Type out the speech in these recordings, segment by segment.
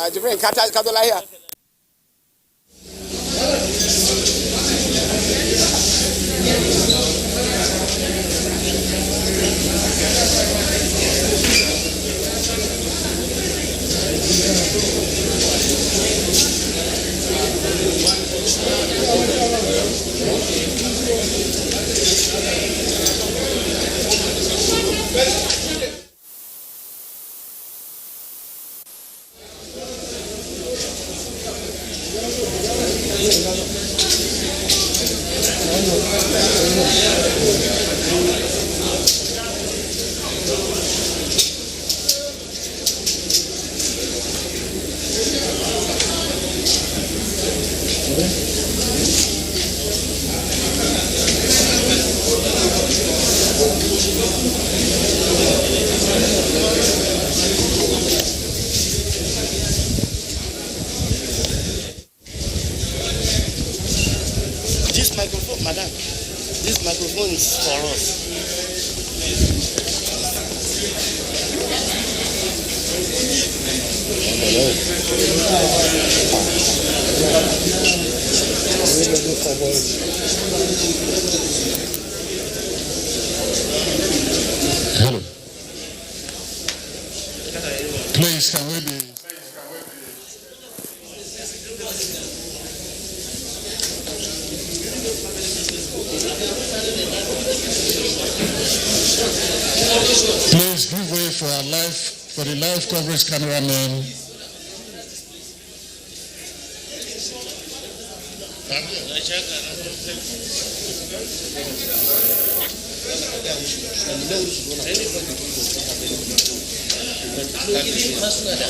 Jibril, Kadola here. This microphone, madam, this microphone is for us. Hello. Please, can we be? Please give way for the live coverage cameraman.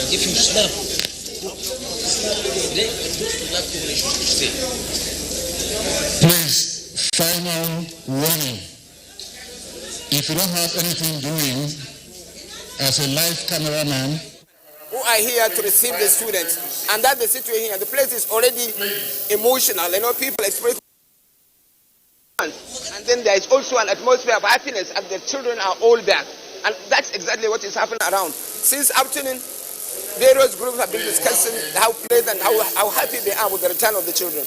If you snap, Please, final warning. If you don't have anything doing as a live cameraman, who are here to receive the students, and that's the situation here. The place is already emotional. People express, and then there is also an atmosphere of happiness as the children are all back, and that's exactly what is happening around. Since afternoon, various groups have been discussing how pleasant, how happy they are with the return of the children.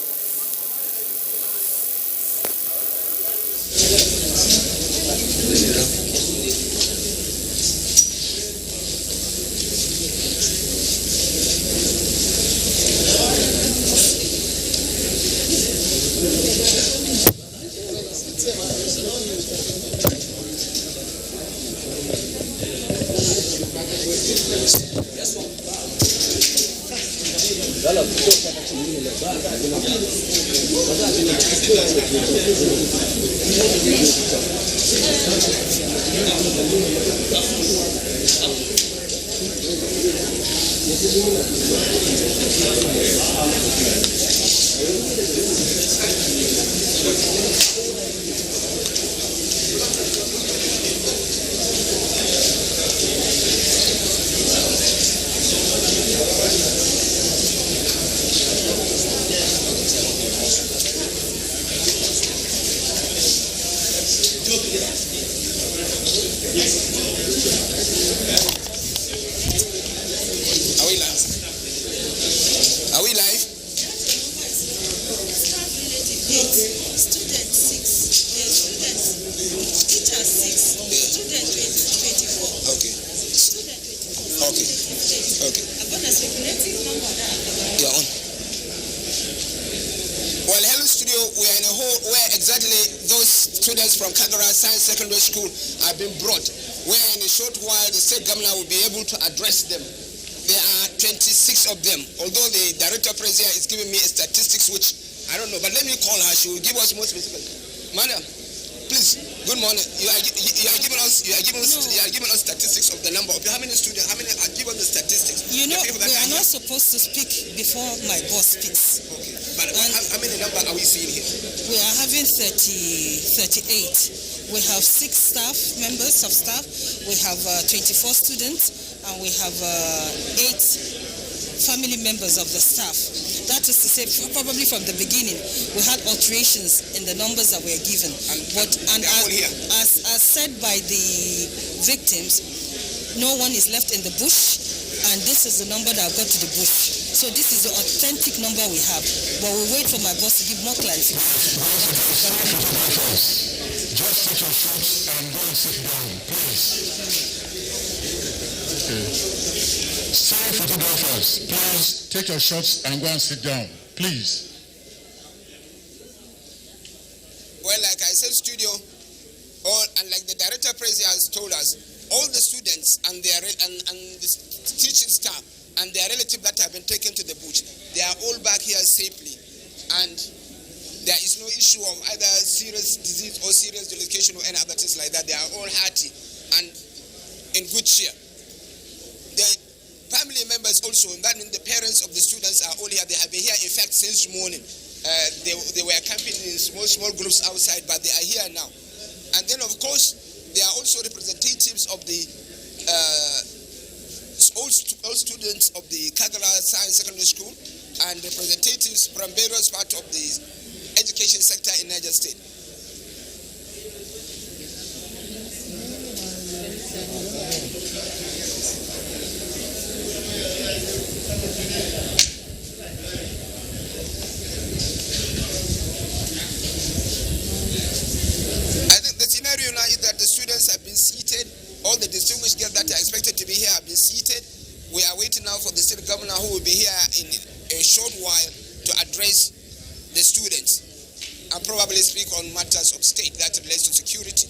From Kagara Science Secondary School have been brought, where in a short while the state governor will be able to address them. There are 26 of them, although the director president is giving me statistics which I don't know, but let me call her. She will give us more specific. Madam, Please, good morning. You are giving us statistics of the number of how many students. How many? Give us the statistics. You know, we are not supposed to speak before my boss speaks. Okay, but how many number are we seeing here? We are having 38. We have 6 staff members of staff. We have 24 students, and we have 8 family members of the staff. That is to say, probably from the beginning, we had alterations in the numbers that were given. As said by the victims, no one is left in the bush, and this is the number that got to the bush. So this is the authentic number we have, but we'll wait for my boss to give more clarification. Just take your shots and go and sit down, please. Okay. Sorry, photographers, please take your shots and go and sit down, please. Well, like I said, studio, and like the director president has told us, all the students and their and the teaching staff and their relatives that have been taken to the bush, they are all back here safely, and there is no issue of either serious disease or serious dislocation or any other things like that. They are all hearty and in good cheer. The family members also, that means the parents of the students are all here. They have been here, in fact, since morning. They were camping in small groups outside, but they are here now. And then, of course, there are also representatives of the all students of the Kagara Science Secondary School and representatives from various parts of the education sector in Niger State. I think the scenario now is that the students have been seated. All the distinguished guests that are expected to be here have been seated. We are waiting now for the state governor, who will be here in a short while to address the students and probably speak on matters of state that relates to security.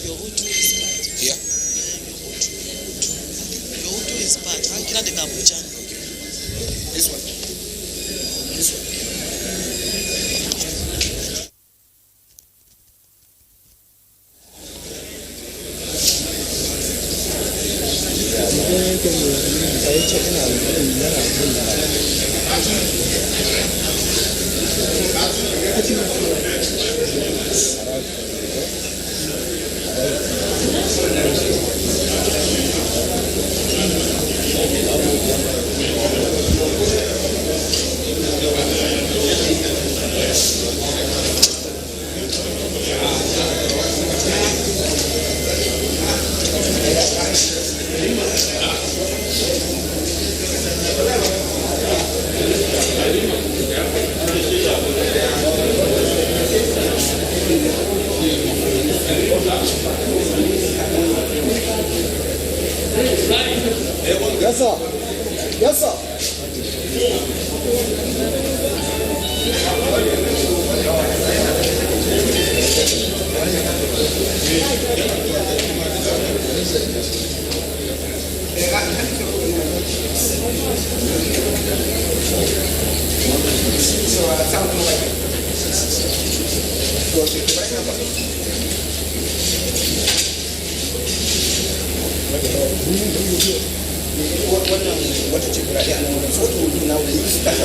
Your Hutu is bad. Yeah. Your Hutu is bad. Ankila de Abuja. This one. This one. Yes, sir. Yes, sir. What did you write? What will do now is that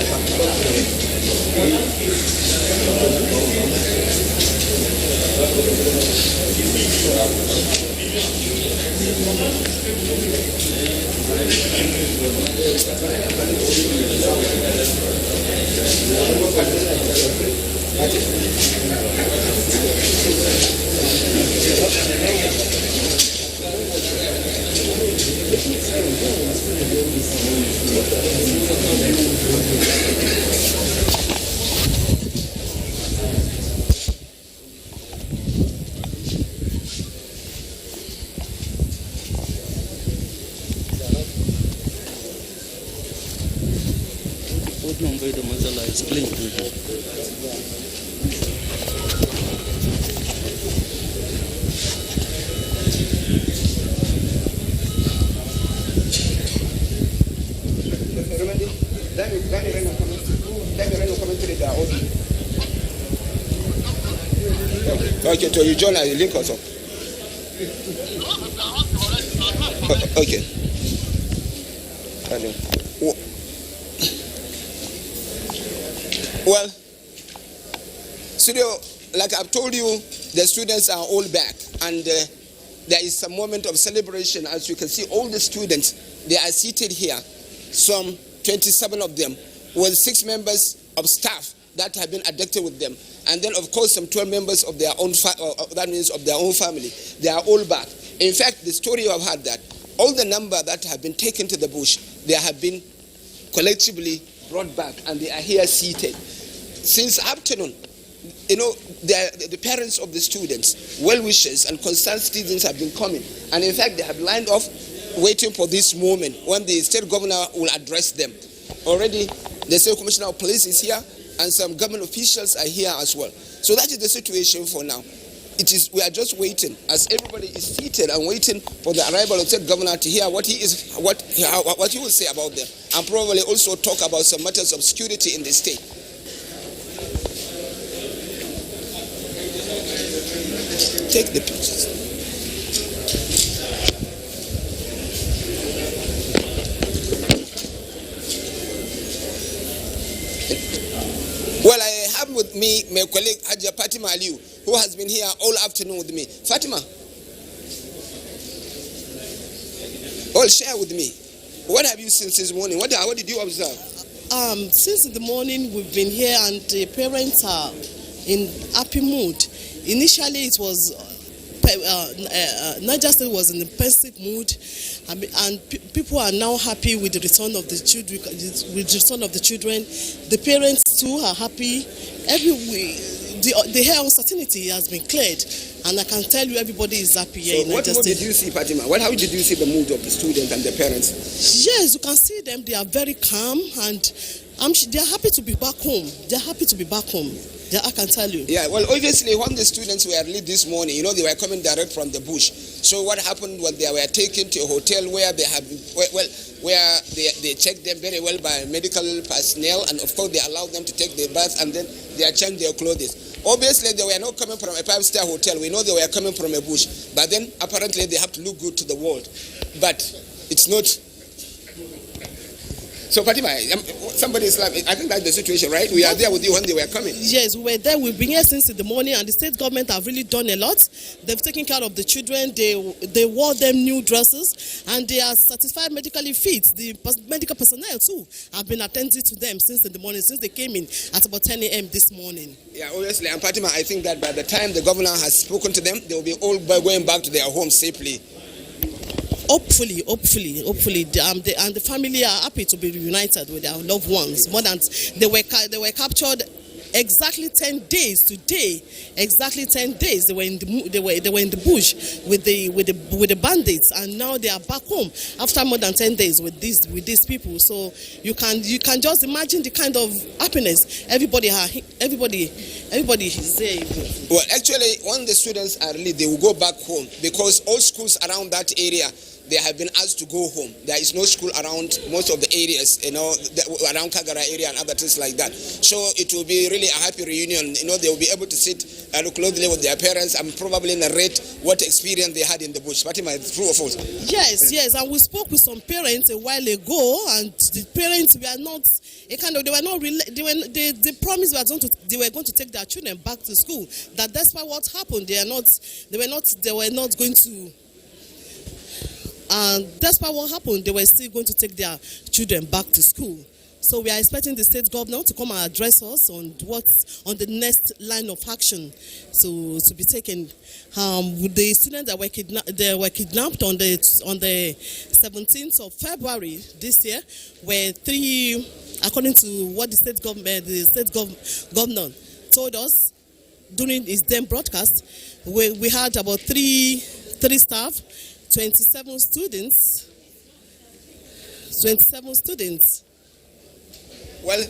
What number the Mazala explain to you? Dai, they are all. Okay, so you join a link also. Okay. Well, studio, like I've told you, the students are all back, and there is a moment of celebration. As you can see, all the students, they are seated here, some 27 of them, with 6 members of staff that have been abducted with them, and then of course some 12 members of their own that means of their own family. They are all back. In fact, the story you have heard, that all the number that have been taken to the bush, they have been collectively brought back, and they are here seated since afternoon. You know, the parents of the students, well-wishers and concerned citizens have been coming, and in fact they have lined up waiting for this moment when the state governor will address them. Already the state commissioner of police is here, and some government officials are here as well. So that is the situation for now. We are just waiting, as everybody is seated and waiting for the arrival of the state governor to hear what he will say about them, and probably also talk about some matters of security in the state. Take the pictures. Well, I have with me my colleague Haja Fatima Aliu, who has been here all afternoon with me. Fatima, well, share with me. What have you seen since morning? What did you observe? Since in the morning we've been here, and the parents are in happy mood. Initially, it was Niger State was in a pensive mood, and people are now happy with the return of the children. The parents too are happy. The air uncertainty has been cleared, and I can tell you everybody is happy here in Niger State. What mood did you see, Fatima? How did you see the mood of the students and the parents? Yes, you can see them. They are very calm, and they are happy to be back home. They are happy to be back home. Yeah, I can tell you. Yeah, well, obviously, when the students were released this morning, you know, they were coming direct from the bush. So what happened was they were taken to a hotel where they checked them very well by medical personnel, and of course they allowed them to take their bath, and then they changed their clothes. Obviously, they were not coming from a 5-star hotel. We know they were coming from a bush, but then apparently they have to look good to the world. But it's not. So Fatima, somebody is like, I think that's the situation, right? We are there with you when they were coming. Yes, we were there. We've been here since in the morning, and the state government have really done a lot. They've taken care of the children. They wore them new dresses, and they are certified medically fit. The medical personnel too have been attending to them since in the morning, since they came in at about 10 a.m. this morning. Yeah, obviously, and Fatima, I think that by the time the governor has spoken to them, they will be all going back to their homes safely. Hopefully, the family are happy to be reunited with their loved ones. More than they were captured exactly 10 days today. Exactly 10 days they were in the bush with the bandits, and now they are back home after more than 10 days with these people. So you can just imagine the kind of happiness everybody is there. Well, actually, when the students are released, they will go back home, because all schools around that area, they have been asked to go home. There is no school around most of the areas, you know, around Kagara area and other things like that. So it will be really a happy reunion. You know, they will be able to sit closely with their parents and probably narrate what experience they had in the bush. Fatima, is true or false? Yes. And we spoke with some parents a while ago, and the parents were not they promised they were going to take their children back to school. That despite what happened, they were not going to. And despite what happened, they were still going to take their children back to school. So we are expecting the state governor to come and address us on what's on the next line of action to be taken. The students that were kidnapped on the 17th of February this year were 3, according to what the state governor told us during his then broadcast. We had about three staff. 27 students. Well,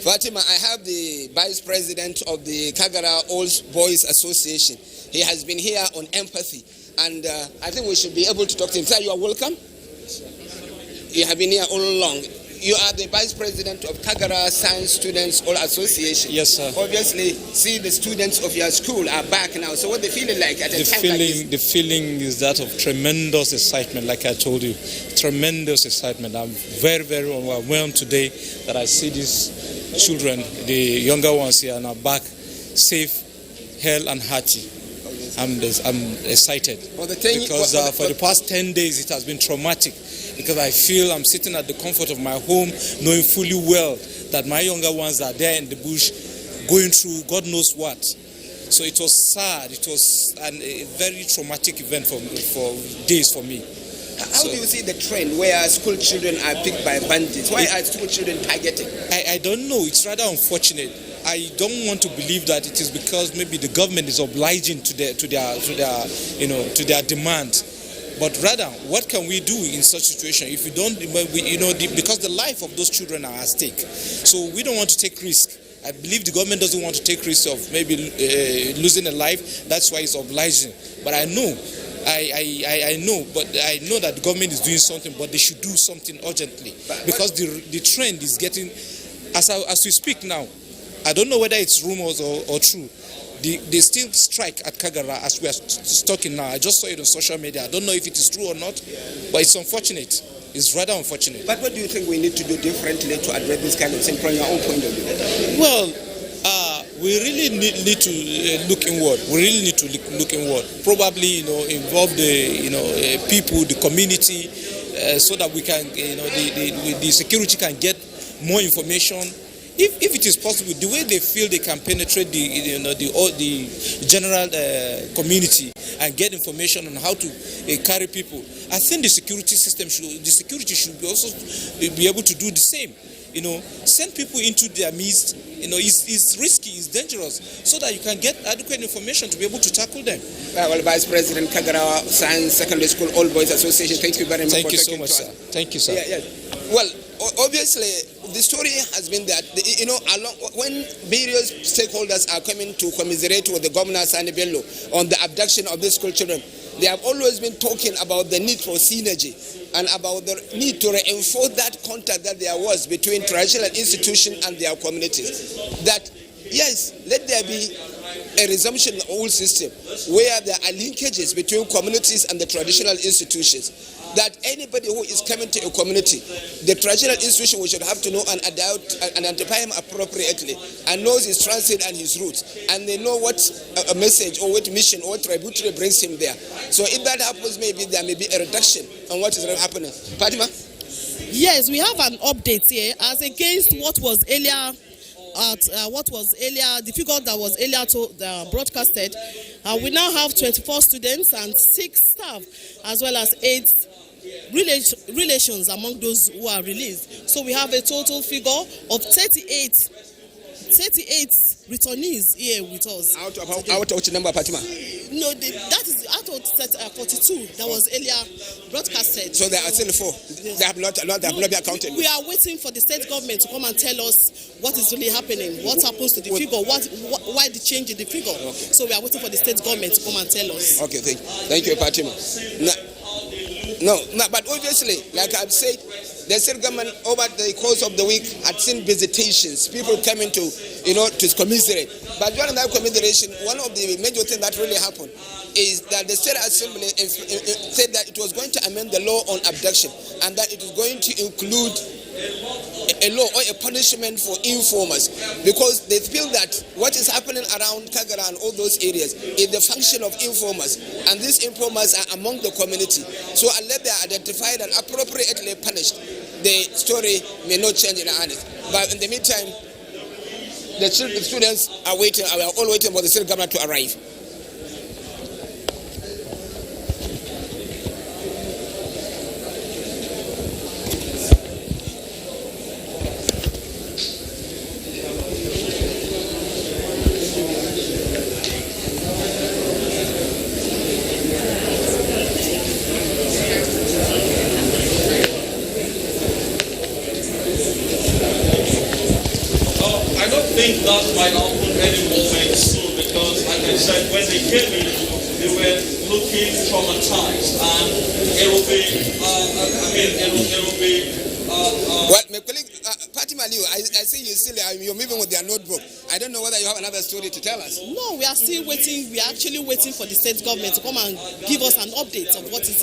Fatima, I have the vice president of the Kagara Old Boys Association. He has been here on empathy, and I think we should be able to talk to him. Sir, you are welcome. You have been here all along. you are the vice president of Kagara Science Students All Association. Yes, sir. Obviously, see the students of your school are back now. So what they feeling like at a time like this? The feeling is that of tremendous excitement, like I told you. Tremendous excitement. I'm very, very overwhelmed today that I see these children, the younger ones here, are back safe, hale and hearty. I'm excited because for the past 10 days it has been traumatic, because I feel I'm sitting at the comfort of my home knowing fully well that my younger ones are there in the bush going through God knows what. So it was sad. It was a very traumatic event for days for me. How do you see the trend where school children are picked by bandits? Why are school children targeted? I don't know. It's rather unfortunate. I don't want to believe that it is because maybe the government is obliging to their demands. But rather, what can we do in such situation if we don't, because the life of those children are at stake. So we don't want to take risk. I believe the government doesn't want to take risk of maybe losing a life. That's why it's obliging. But I know that the government is doing something, but they should do something urgently, because the trend is getting, as we speak now, I don't know whether it's rumors or true. They still strike at Kagara as we are talking now. I just saw it on social media. I don't know if it is true or not, but it's unfortunate. It's rather unfortunate. But what do you think we need to do differently to address this kind of thing from your own point of view? Well, we really need to look inward. We really need to look inward. Probably, involve the people, the community, so that we can, the security can get more information. If it is possible, the way they feel they can penetrate the general community and get information on how to carry people, I think the security should also be able to do the same. Send people into their midst. It's risky, it's dangerous, so that you can get adequate information to be able to tackle them. Well, Vice President Kagara Science Secondary School All Boys Association, thank you very much. Thank you so much, sir. Thank you, sir. Yeah. Well, obviously, the story has been that when various stakeholders are coming to commiserate with the governor Sani Bello on the abduction of these school children, they have always been talking about the need for synergy and about the need to reinforce that contact that there was between traditional institutions and their communities. That, yes, let there be a resumption of the old system where there are linkages between communities and the traditional institutions. That anybody who is coming to a community, the traditional institution, we should have to know and identify him appropriately, and knows his transit and his roots, and they know what a message or what mission or what tributary brings him there. So if that happens, maybe there may be a reduction on what is happening. Fatima? Yes, we have an update here as against what was earlier. The figure that was earlier broadcasted. We now have 24 students and 6 staff, as well as 8 relations among those who are released. So we have a total figure of 38 returnees here with us. Out of which number, Fatima? No, that is out of 42 that was earlier broadcasted. So there are still 4. They have not been accounted. We are waiting for the state government to come and tell us what is really happening, what happens to the figure, why the change in the figure. Okay. So we are waiting for the state government to come and tell us. Okay, thank you, Fatima. No, but obviously, like I've said, the state government over the course of the week had seen visitations, people coming to commiserate. But during that commiseration, one of the major things that really happened is that the State Assembly said that it was going to amend the law on abduction, and that it is going to include a law or a punishment for informers, because they feel that what is happening around Kagara and all those areas is the function of informers, and these informers are among the community. So unless they are identified and appropriately punished, the story may not change in earnest. But in the meantime, the students are waiting. We are all waiting for the state government to arrive. That might happen any moment soon, because, like I said, when they came in, they were looking traumatized, and it will be Well, my colleague, Fatima Liu, I see you're moving with their notebook. I don't know whether you have another story to tell us. No, we are still waiting. We are actually waiting for the state government to come and give us an update of what is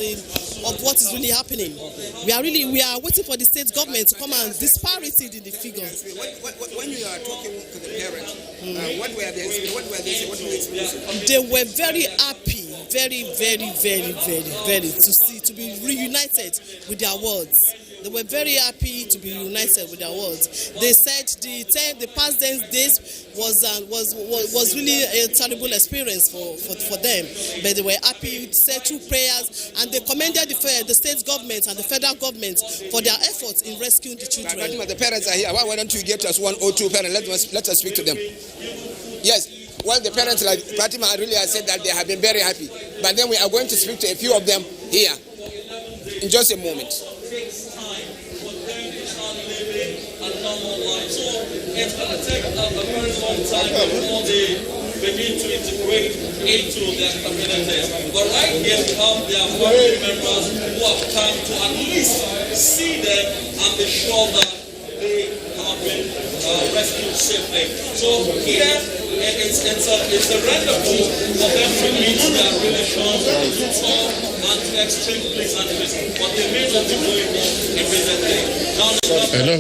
really happening. We are waiting for the state government to come and disparity in the figures. When you are talking to the parents, what were they saying? What were they experiencing? They were very happy, very to be reunited with their words. They were very happy to be united with their words. They said the past days was really a terrible experience for them, but they were happy, said two prayers, and they commended the state government and the federal government for their efforts in rescuing the children. Fatima, the parents are here. Why don't you get us 1 or 2 parents? Let us speak to them. Yes. Well, the parents, like Fatima, really have said that they have been very happy. But then we are going to speak to a few of them here in just a moment. So it's going to take a very long time before they begin to integrate into their communities. But right here we have their family members who have come to at least see them and be sure that they have been rescued safely. So here it's a rendezvous for them to meet their relations, to talk and to exchange pleasantries. But they may not be doing that immediately. Hello.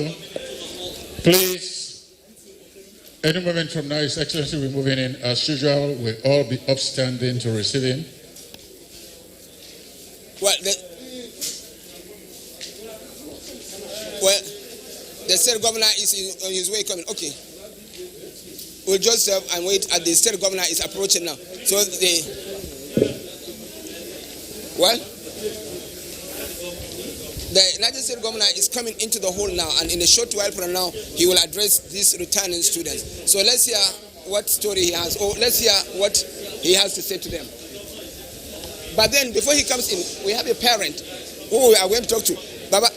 Please, any moment from now, His Excellency will be moving in. As usual, we'll all be upstanding to receive him. Well, the state governor is on his way coming. Okay. We'll just serve and wait as the state governor is approaching now. So the Niger State Governor is coming into the hall now, and in a short while from now, he will address these returning students. So let's hear what story he has, or let's hear what he has to say to them. But then, before he comes in, we have a parent who we are going to talk to. Baba,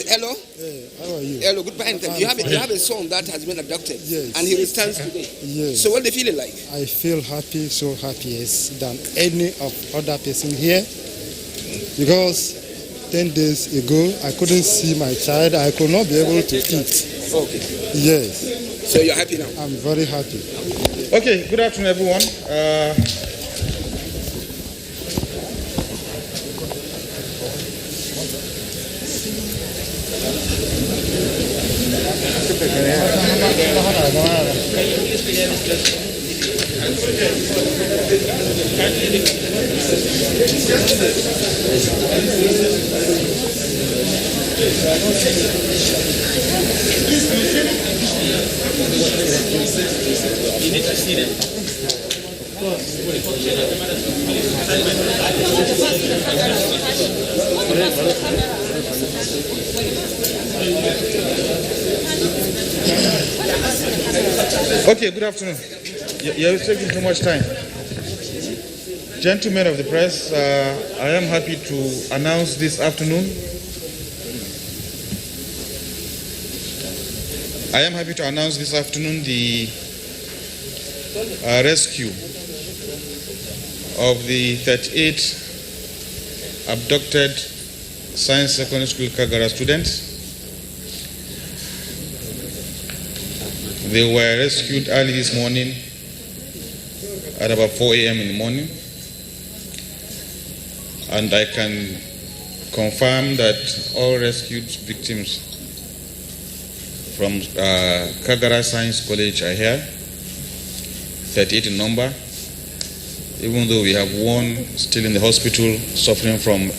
hello? Hey, how are you? Hello, goodbye. You have a son that has been abducted, yes, and he returns today. Yes. So what do you feel like? I feel happy, so happy than any of other person here, because 10 days ago, I couldn't see my child. I could not be able to eat. Okay. Yes. So you're happy now? I'm very happy. Okay, good afternoon, everyone. You need to see them. Okay, good afternoon. You're taking too much time. Gentlemen of the press, I am happy to announce this afternoon. The rescue of the 38 abducted Science Secondary School Kagara students. They were rescued early this morning at about 4 a.m. in the morning. And I can confirm that all rescued victims from Kagara Science College are here, 38 in number, even though we have one still in the hospital suffering from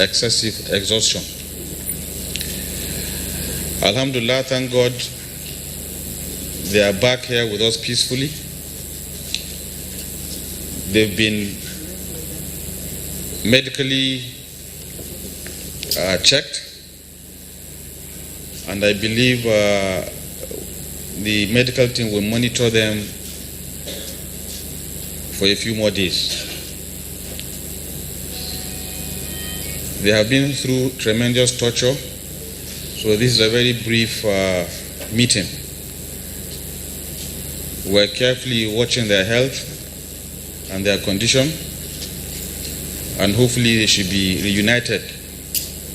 excessive exhaustion. Alhamdulillah, thank God, they are back here with us peacefully. They've been medically checked, and I believe the medical team will monitor them for a few more days. They have been through tremendous torture, so this is a very brief meeting. We're carefully watching their health and their condition, and hopefully they should be reunited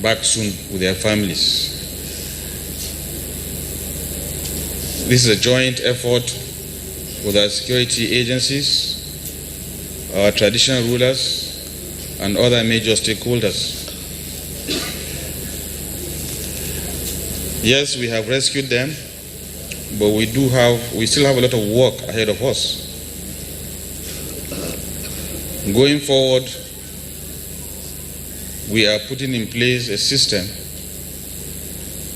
back soon with their families. This is a joint effort with our security agencies, our traditional rulers, and other major stakeholders. Yes, we have rescued them, but we still have a lot of work ahead of us. Going forward, we are putting in place a system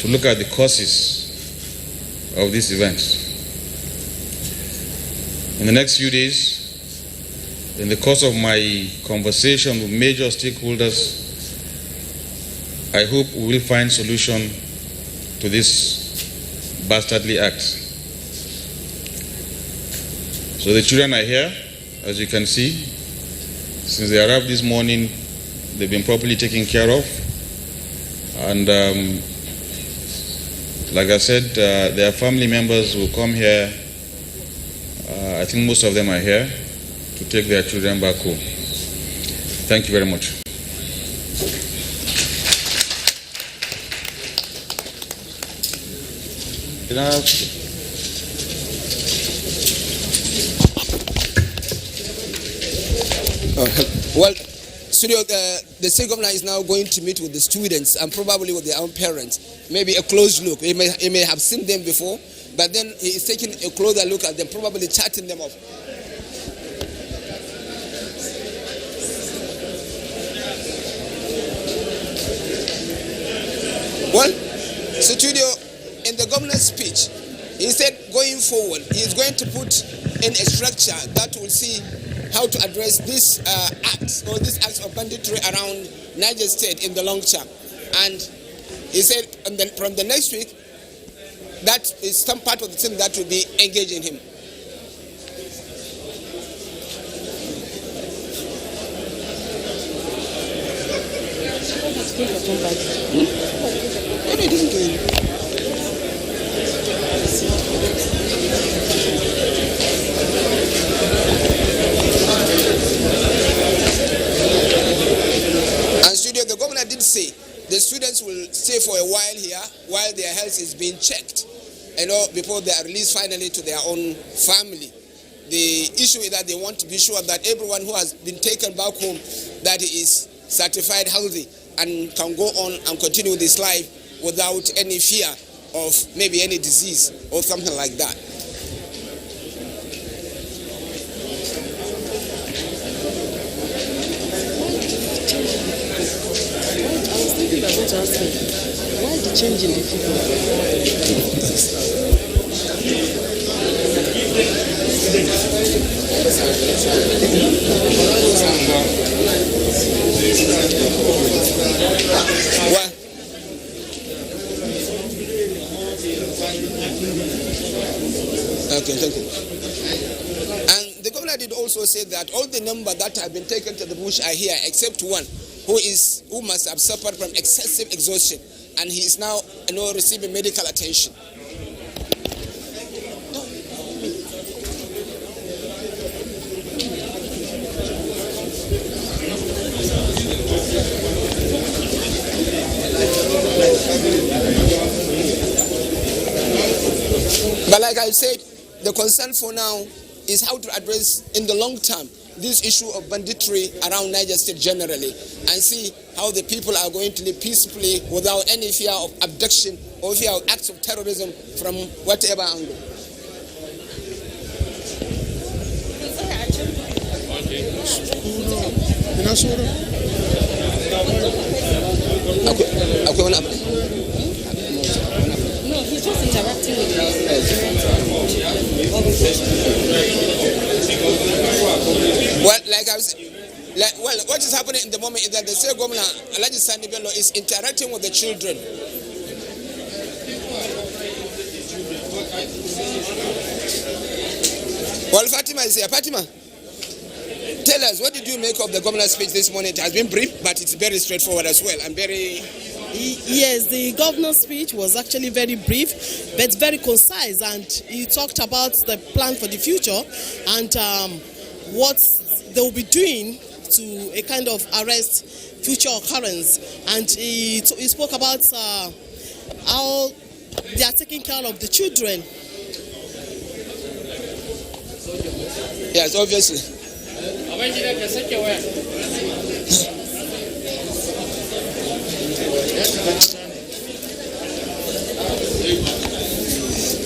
to look at the causes of these events. In the next few days, in the course of my conversation with major stakeholders, I hope we will find solution to this bastardly act. So the children are here, as you can see. Since they arrived this morning, they've been properly taken care of. And like I said, their family members will come here. I think most of them are here to take their children back home. Thank you very much. Well, studio, the state governor is now going to meet with the students and probably with their own parents. Maybe a close look. He may have seen them before, but then he is taking a closer look at them, probably chatting them up. Well, studio, in the governor's speech, he said going forward, he is going to put in a structure that will see how to address these acts of banditry around Niger State in the long term. And he said from the next week, that is some part of the team that will be engaging him. What are you doing? And studio, the governor did say the students will stay for a while here while their health is being checked, before they are released finally to their own family. The issue is that they want to be sure that everyone who has been taken back home, that he is certified healthy and can go on and continue this life without any fear of maybe any disease or something like that. Why the change in the figure? Well, okay, thank you. And the governor did also say that all the number that have been taken to the bush are here, except one who must have suffered from excessive exhaustion, and he is now receiving medical attention. But like I said, the concern for now is how to address in the long term this issue of banditry around Niger State generally, and see how the people are going to live peacefully without any fear of abduction or fear of acts of terrorism from whatever angle. No, he's just interacting with us. Well, like I was, what is happening in the moment is that the state governor, Alhaji Sani Bello, is interacting with the children. Well, Fatima is here. Fatima, tell us, what did you make of the governor's speech this morning? It has been brief, but it's very straightforward as well, and very... Yes, the governor's speech was actually very brief, but very concise, and he talked about the plan for the future and what they will be doing to a kind of arrest future occurrence. And he spoke about how they are taking care of the children Yes, obviously.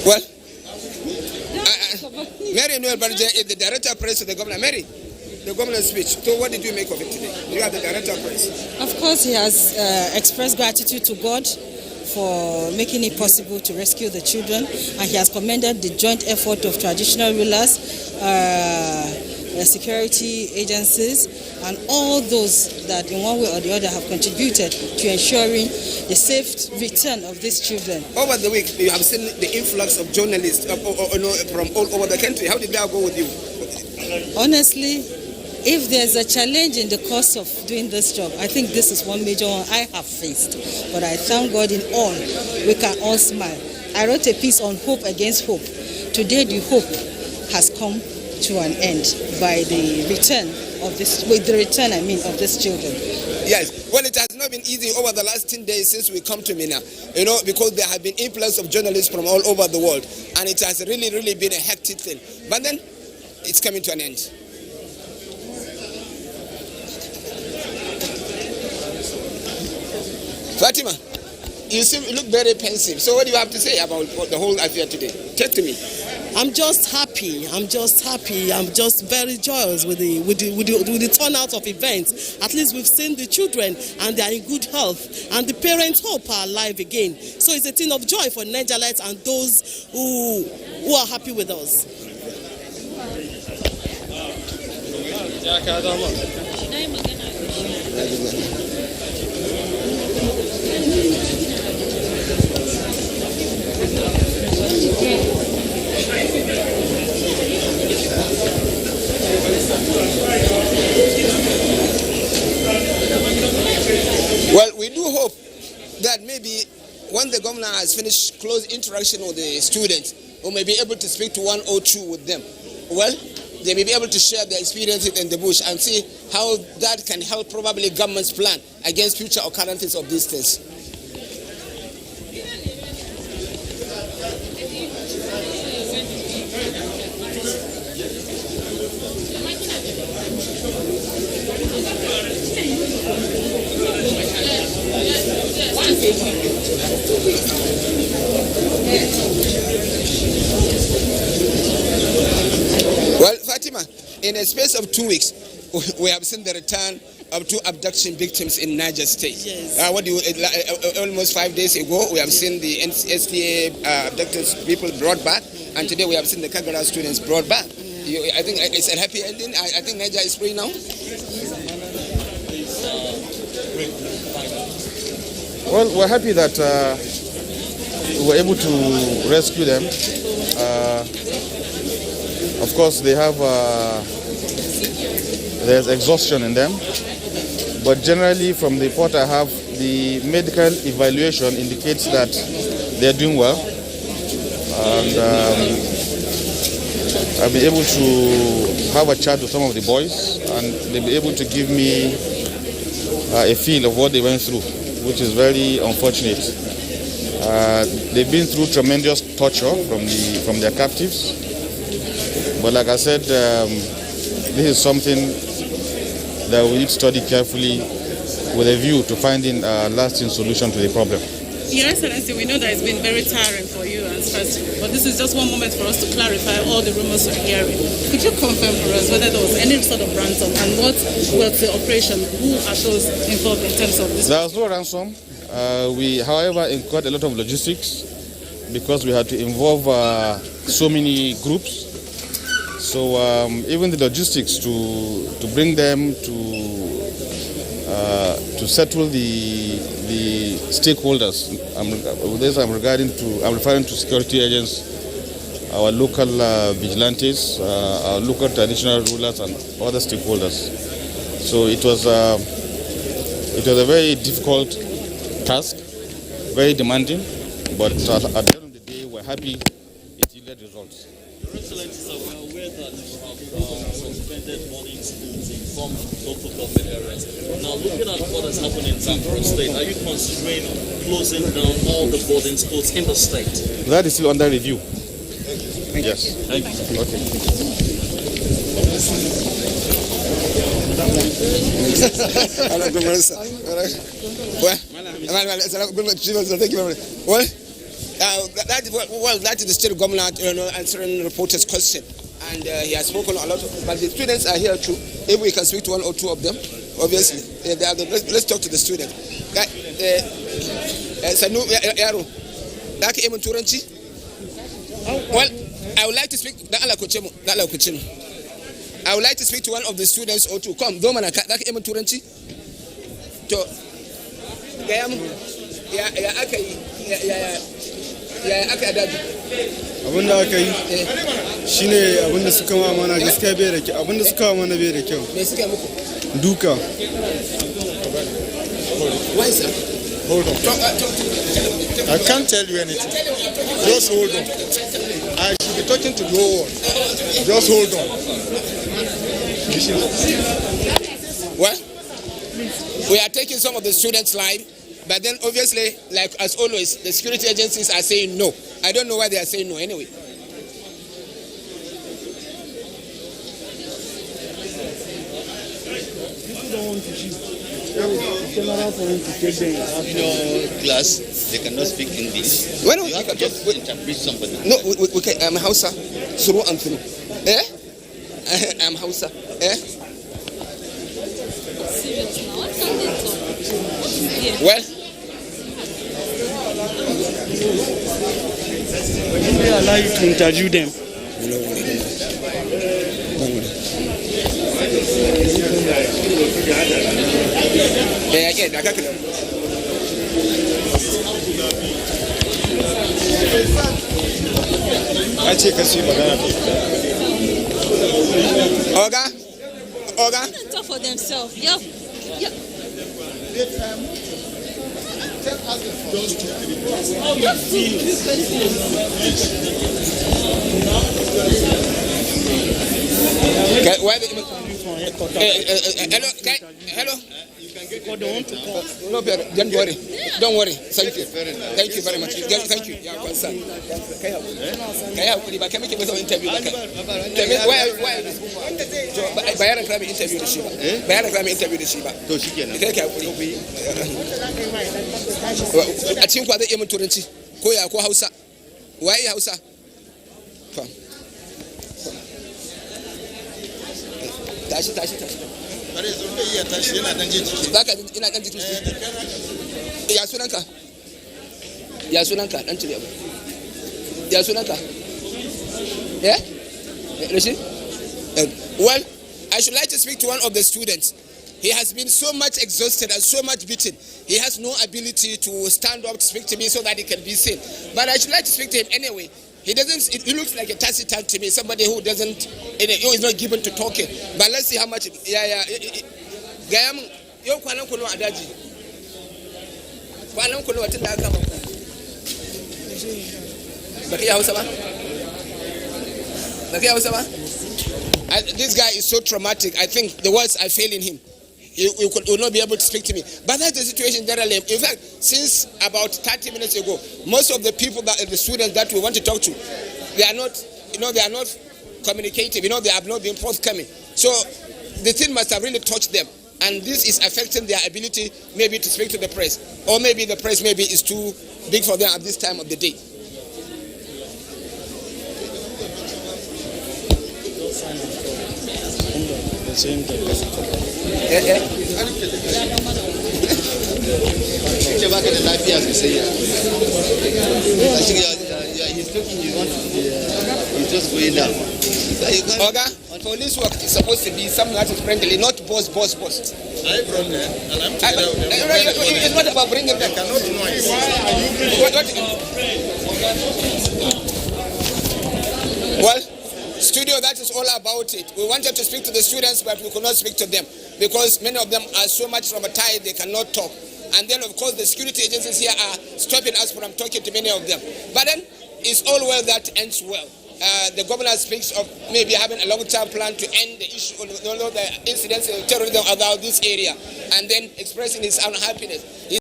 Well, Mary Noel Barja is the director of press of the governor. Mary, the governor's speech. So what did you make of it today? You are the director of press. Of course, he has expressed gratitude to God for making it possible to rescue the children, and he has commended the joint effort of traditional rulers, security agencies, and all those that in one way or the other have contributed to ensuring the safe return of these children. Over the week, you have seen the influx of journalists from all over the country. How did that go with you? Honestly, if there's a challenge in the course of doing this job, I think this is one major one I have faced. But I thank God in all, we can all smile. I wrote a piece on hope against hope. Today the hope has come to an end by the return of this, of these children. Yes, well, it has not been easy over the last 10 days since we come to Mina, because there have been influx of journalists from all over the world, and it has really, really been a hectic thing. But then, it's coming to an end. Fatima, you look very pensive. So what do you have to say about the whole affair today? Talk to me. I'm just happy. I'm just very joyous with the turnout of events. At least we've seen the children and they are in good health, and the parents hope are alive again. So it's a thing of joy for Nigerians and those who are happy with us. Well, we do hope that maybe when the governor has finished close interaction with the students, we may be able to speak to one or two with them. Well, they may be able to share their experiences in the bush and see how that can help probably government's plan against future occurrences of these things. Well, Fatima, in a space of 2 weeks, we have seen the return of 2 abduction victims in Niger State. Yes. Almost 5 days ago, we have seen the STA abducted people brought back, and today we have seen the Kagara students brought back. I think it's a happy ending. I think Niger is free now. Well, we're happy that we were able to rescue them. Of course, they have there's exhaustion in them, but generally from the report I have, the medical evaluation indicates that they're doing well, and I've been able to have a chat with some of the boys, and they'll be able to give me a feel of what they went through, which is very unfortunate. They've been through tremendous torture from their captives. But like I said, this is something that we need to study carefully with a view to finding a lasting solution to the problem. Your Excellency, we know that it's been very tiring for you and stressful, but this is just one moment for us to clarify all the rumors we're hearing. Could you confirm for us whether there was any sort of ransom, and what was the operation? Who are those involved in terms of this? There was no ransom. We, however, incurred a lot of logistics because we had to involve so many groups. So even the logistics to bring them to settle the stakeholders. I'm referring to security agents, our local vigilantes, our local traditional rulers, and other stakeholders. So it was a very difficult task, very demanding, but at the end of the day, we're happy it yielded results. Your Excellency, sir, we are aware that you have suspended boarding schools in some local government areas. Now, looking at what has happened in Zamfara State, are you considering closing down all the boarding schools in the state? That is still under review. Thank you. Yes. Thank you. Okay. Good morning, sir. Well, thank you very much. Well, that is the state government, answering reporters' question, and he has spoken a lot. But the students are here too. If we can speak to one or two of them, obviously, let's talk to the students. Well, I would like to speak. I would like to speak to one of the students or two. Come, Domana, that Eman Turanchi. To Gayam, abin da aka yi shine abin da suka ma mana gaskiya bai da kyau, abin da suka mana bai da kyau. Me suka muku? Duka. Why, sir? Hold on. I can't tell you anything. Just hold on. I should be talking to the whole world. Just hold on. Well, we are taking some of the students live, but then obviously, like as always, the security agencies are saying no. I don't know why they are saying no anyway. Class, they cannot speak English. When you have to just interpret somebody. No, we can. I'm Hausa, through and through. I'm Hausa. Well, When they allow you to interview them. Oga. Talk for themselves. Yep. Hello. No, don't worry. Don't worry. Thank you. Thank you very much. Thank you. Yeah, concern. Interview. Bayaran krami interview da shi ba. Bayaran krami interview da shi ba. To shikenan. Kai ka hakuri. A cikin kwa zai iya mun turanci ko ya ko Hausa. Waye Hausa? Tashi. Bare zo bai iya tashi yana dan jiki. Zaka ina dan jiki. Ya sunanka? Dan tire abu. Ya sunanka? Rishi? Well, I should like to speak to one of the students. He has been so much exhausted and so much beaten. He has no ability to stand up to speak to me so that he can be seen. But I should like to speak to him anyway. He looks like a taciturn to me, somebody who who is not given to talking. But let's see how much. Gayam, yo kwanan kuno a daji. Kwanan kuno tun da aka mako. Baki Hausa ba? This guy is so traumatic. I think the words are failing him. He will not be able to speak to me. But that's the situation generally. In fact, since about 30 minutes ago, most of the people the students that we want to talk to, they are not communicative. They have not been forthcoming. So the thing must have really touched them, and this is affecting their ability maybe to speak to the press, or maybe the press is too big for them at this time of the day. He's talking, he's just going down. Oga, police work is supposed to be something that is friendly, not boss. I brought them, and I'm it's not about bringing them. Cannot noise. Well, studio, that is all about it. We wanted to speak to the students, but we could not speak to them because many of them are so much traumatized they cannot talk. And then, of course, the security agencies here are stopping us from talking to many of them. But then, it's all well that ends well. The governor speaks of maybe having a long-term plan to end the issue, the incidents of terrorism around this area, and then expressing his unhappiness.